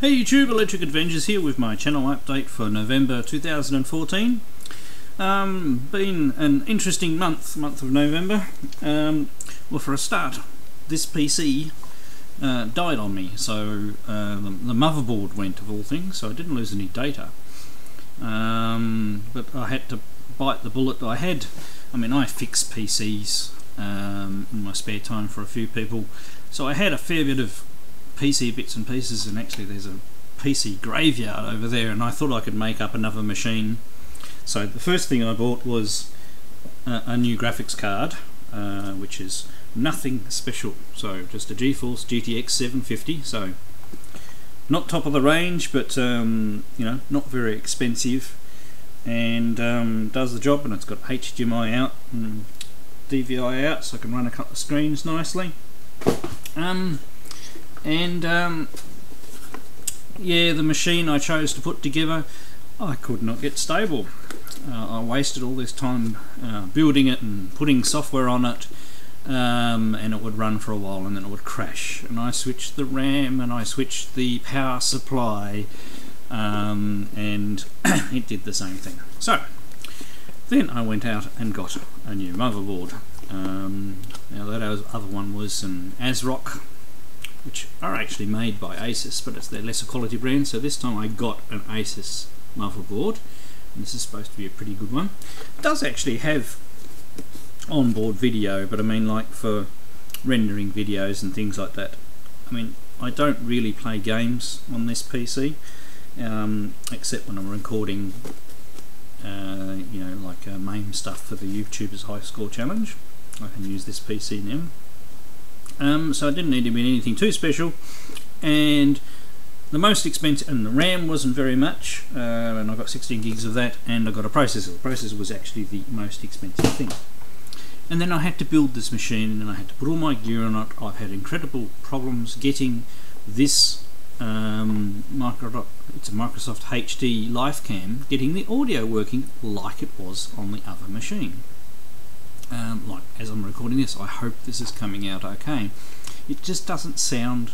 Hey YouTube, Electric Adventures here with my channel update for November 2014. Been an interesting month of November. Well, for a start, this PC died on me, so the motherboard went, of all things, so I didn't lose any data. But I had to bite the bullet. I fix PCs in my spare time for a few people, so I had a fair bit of PC bits and pieces, and actually there's a PC graveyard over there, and I thought I could make up another machine. So the first thing I bought was a new graphics card, which is nothing special, so just a GeForce GTX 750, so not top of the range, but not very expensive, and does the job, and it's got HDMI out and DVI out, so I can run a couple of screens nicely. Yeah, the machine I chose to put together, I could not get stable. I wasted all this time building it and putting software on it, and it would run for a while and then it would crash. And I switched the RAM and I switched the power supply, and it did the same thing. So then I went out and got a new motherboard. Now that other one was an ASRock, which are actually made by Asus, but it's their lesser quality brand. So this time I got an Asus motherboard, and this is supposed to be a pretty good one. It does actually have onboard video, but I mean, like for rendering videos and things like that. I don't really play games on this PC, except when I'm recording MAME stuff for the YouTubers High Score Challenge. I can use this PC now. So it didn't need to be anything too special, and the most expensive, and the RAM wasn't very much, and I got 16 gigs of that, and I got a processor. The processor was actually the most expensive thing. And then I had to build this machine, and then I had to put all my gear on it. I've had incredible problems getting this it's a Microsoft HD LifeCam, getting the audio working like it was on the other machine. Like as I'm recording this, I hope this is coming out okay. It just doesn't sound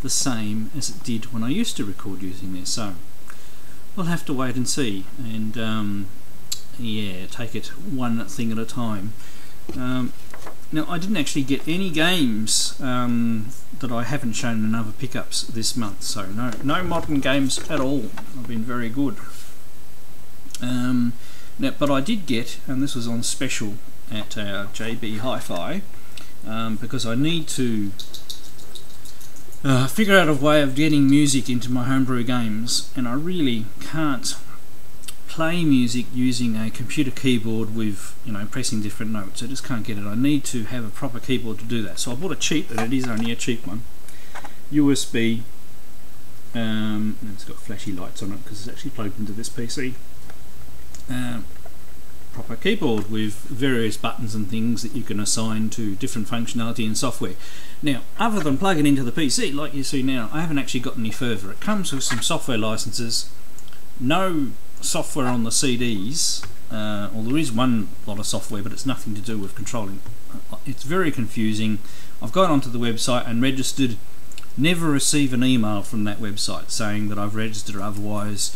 the same as it did when I used to record using this, so we'll have to wait and see, and yeah, take it one thing at a time. Now, I didn't actually get any games that I haven't shown in other pickups this month, so no modern games at all. I've been very good. Now, but I did get, and this was on special at JB Hi-Fi, because I need to figure out a way of getting music into my homebrew games, and I really can't play music using a computer keyboard with pressing different notes. I just can't get it. I need to have a proper keyboard to do that. So I bought a cheap, and it is only a cheap one, USB, and it's got flashy lights on it because it's actually plugged into this PC. Proper keyboard with various buttons and things that you can assign to different functionality and software. Now, other than plugging into the PC like you see now, I haven't actually got any further. It comes with some software licenses, no software on the CDs, or there is one lot of software, but it's nothing to do with controlling. It's very confusing. I've gone onto the website and registered, never receive an email from that website saying that I've registered or otherwise.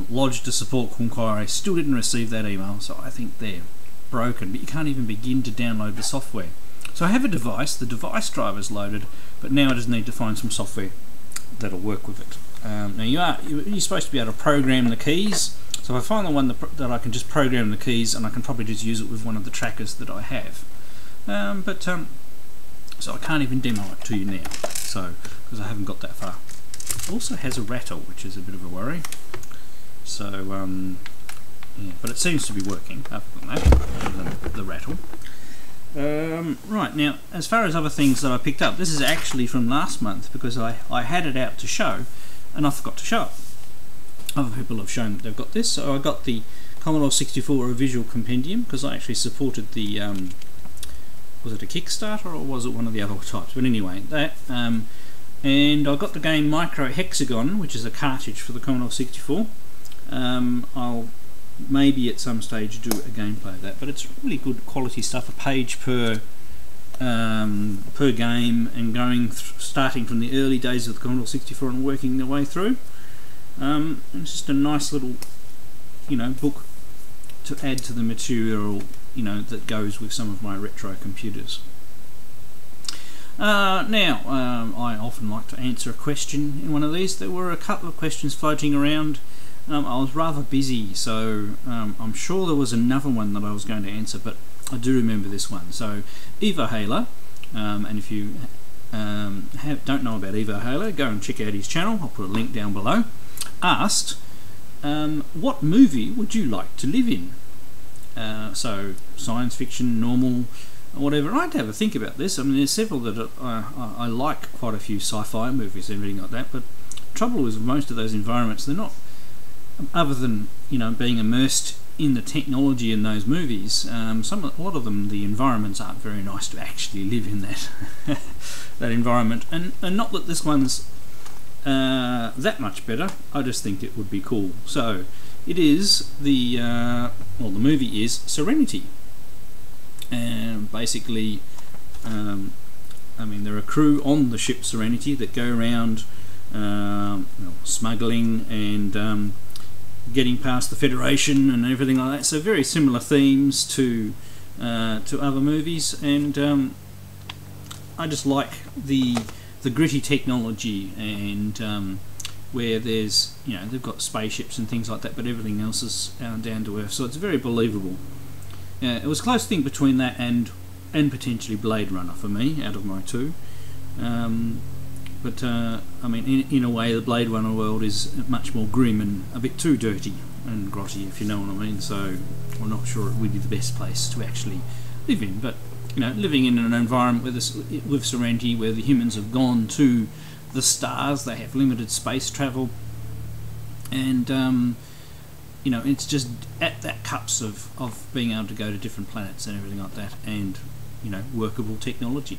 Lodged a support inquiry, still didn't receive that email, so I think they're broken, but you can't even begin to download the software. So I have a device, the device driver's loaded, but now I just need to find some software that'll work with it. Now you're supposed to be able to program the keys, so if I find the one that I can just program the keys, and I can probably just use it with one of the trackers that I have. So I can't even demo it to you now, so because I haven't got that far. It also has a rattle, which is a bit of a worry. So yeah, but it seems to be working other than that, other than the rattle. Right, now as far as other things that I picked up, this is actually from last month, because I had it out to show and I forgot to show it. Other people have shown that they've got this, so I got the Commodore 64 Visual Compendium, because I actually supported the was it a Kickstarter or was it one of the other types? But anyway, that and I got the game Micro Hexagon, which is a cartridge for the Commodore 64. I'll maybe at some stage do a gameplay of that, but it's really good quality stuff, a page per per game, and going starting from the early days of the Commodore 64 and working their way through. It's just a nice little, book to add to the material, that goes with some of my retro computers. Now, I often like to answer a question in one of these. There were a couple of questions floating around. I was rather busy, so I'm sure there was another one that I was going to answer, but I do remember this one. So, Evohaler, and if you don't know about Evohaler, go and check out his channel. I'll put a link down below. Asked, what movie would you like to live in? So, science fiction, normal, whatever. I had to have a think about this. I mean, there's several that I like, quite a few sci-fi movies and everything like that, but the trouble is with most of those environments, they're not, other than being immersed in the technology in those movies, a lot of them, the environments aren't very nice to actually live in that that environment, and not that this one's that much better. I just think it would be cool. So it is the movie is Serenity, and basically there are crew on the ship Serenity that go around smuggling and getting past the Federation and everything like that. So very similar themes to other movies, and I just like the gritty technology, and where there's they've got spaceships and things like that, but everything else is down to earth. So it's very believable. It was a close thing between that and potentially Blade Runner for me out of my two. But in a way, the Blade Runner world is much more grim and a bit too dirty and grotty, if you know what I mean. So I'm not sure it would be the best place to actually live in. But living in an environment with Serenity, where the humans have gone to the stars, they have limited space travel, and it's just at that cusp of being able to go to different planets and everything like that, and workable technology.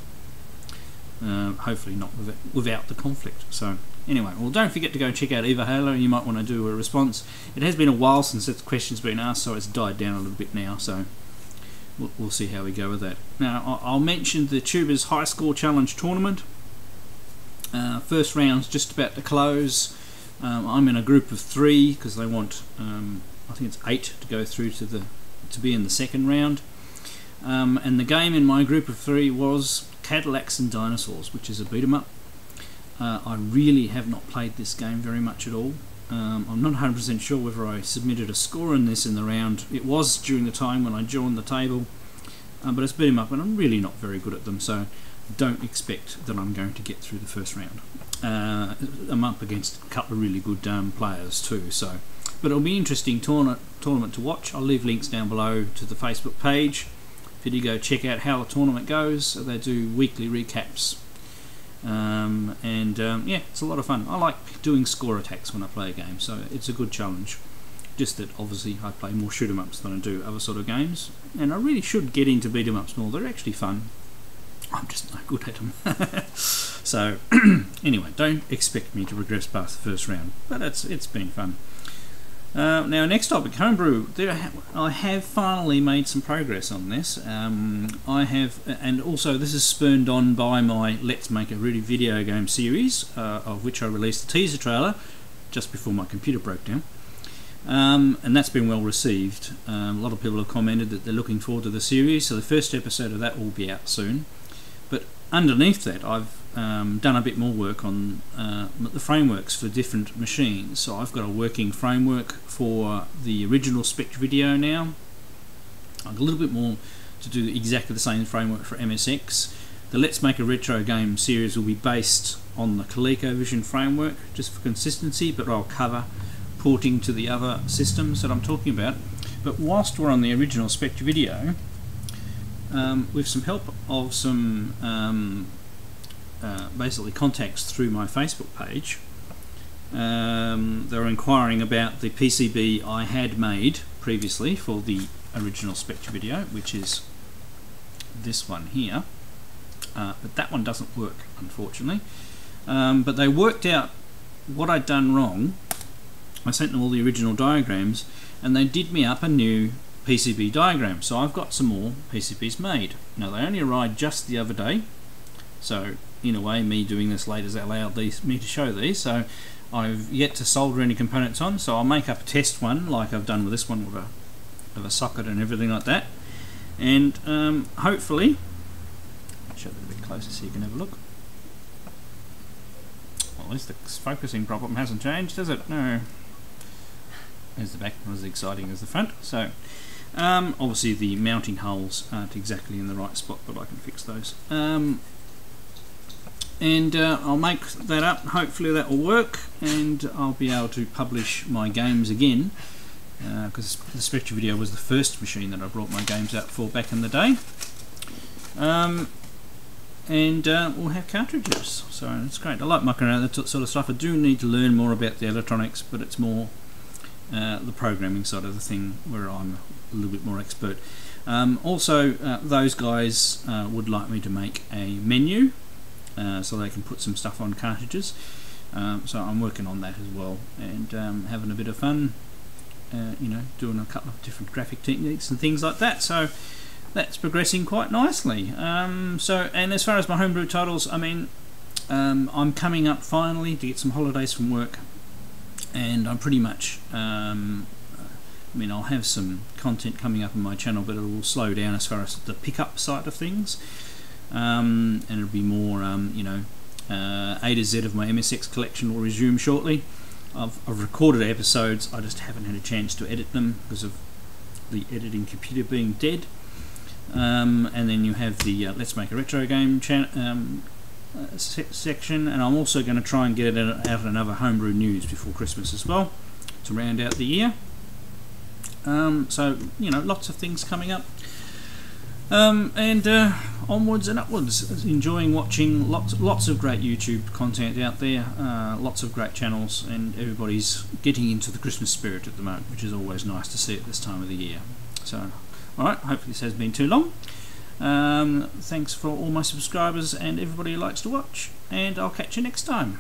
Hopefully not without the conflict. So anyway, well, don't forget to go check out Evohaler. You might want to do a response. It has been a while since that question's been asked, so it's died down a little bit now, so we'll see how we go with that. Now, I'll mention the Tubers High Score Challenge Tournament. First round's just about to close. I'm in a group of 3 because they want, I think it's 8 to go through to be in the second round. And the game in my group of 3 was Cadillacs and Dinosaurs, which is a beat 'em up. I really have not played this game very much at all. I'm not 100% sure whether I submitted a score in this in the round. It was during the time when I joined the table, but it's beat 'em up, and I'm really not very good at them, so don't expect that I'm going to get through the first round. I'm up against a couple of really good players too, so. But it'll be an interesting tournament to watch. I'll leave links down below to the Facebook page for you to go check out how the tournament goes. They do weekly recaps, yeah, it's a lot of fun. I like doing score attacks when I play a game, so it's a good challenge. Just that obviously I play more shoot 'em ups than I do other sort of games, and I really should get into beat 'em ups more. They're actually fun. I'm just no good at them. So anyway, don't expect me to progress past the first round, but it's been fun. Now, next topic, Homebrew. I have finally made some progress on this. I have, and also this is spurned on by my Let's Make a Really Video Game series, of which I released the teaser trailer just before my computer broke down. And that's been well received. A lot of people have commented that they're looking forward to the series, so the first episode of that will be out soon. But underneath that, I've done a bit more work on the frameworks for different machines. So I've got a working framework for the original Spectravideo now. I've got a little bit more to do exactly the same framework for MSX. The Let's Make a Retro Game series will be based on the ColecoVision framework, just for consistency, but I'll cover porting to the other systems that I'm talking about. But whilst we're on the original Spectravideo, with some help of some basically contacts through my Facebook page, they're inquiring about the PCB I had made previously for the original Spectravideo, which is this one here, but that one doesn't work, unfortunately. But they worked out what I'd done wrong. I sent them all the original diagrams, and they did me up a new PCB diagram. So I've got some more PCBs made. Now they only arrived just the other day, so in a way me doing this late has allowed me to show these. So I've yet to solder any components on, so I'll make up a test one like I've done with this one with a socket and everything like that, and hopefully I'll show that a bit closer so you can have a look. Well, at least the focusing problem hasn't changed, has it? No. There's the back, not as exciting as the front. So obviously the mounting holes aren't exactly in the right spot, but I can fix those. And I'll make that up. Hopefully that will work, and I'll be able to publish my games again, because the Spectravideo was the first machine that I brought my games out for back in the day. And we'll have cartridges, so it's great. I like mucking around that sort of stuff. I do need to learn more about the electronics, but it's more the programming side of the thing where I'm a little bit more expert. Also, those guys would like me to make a menu so they can put some stuff on cartridges. So I'm working on that as well, and having a bit of fun, you know, doing a couple of different graphic techniques and things like that. So that's progressing quite nicely. And as far as my homebrew titles, I mean, I'm coming up finally to get some holidays from work, and I'm pretty much, I mean, I'll have some content coming up on my channel, but it will slow down as far as the pickup side of things, and it'll be more, you know, A to Z of my MSX collection will resume shortly. I've recorded episodes, I just haven't had a chance to edit them because of the editing computer being dead. And then you have the Let's Make a Retro Game section, and I'm also going to try and get out another homebrew news before Christmas as well to round out the year. So, you know, lots of things coming up, and onwards and upwards. Enjoying watching lots of great YouTube content out there, lots of great channels, and everybody's getting into the Christmas spirit at the moment, which is always nice to see at this time of the year. So alright, hopefully this hasn't been too long. Thanks for all my subscribers and everybody who likes to watch, and I'll catch you next time.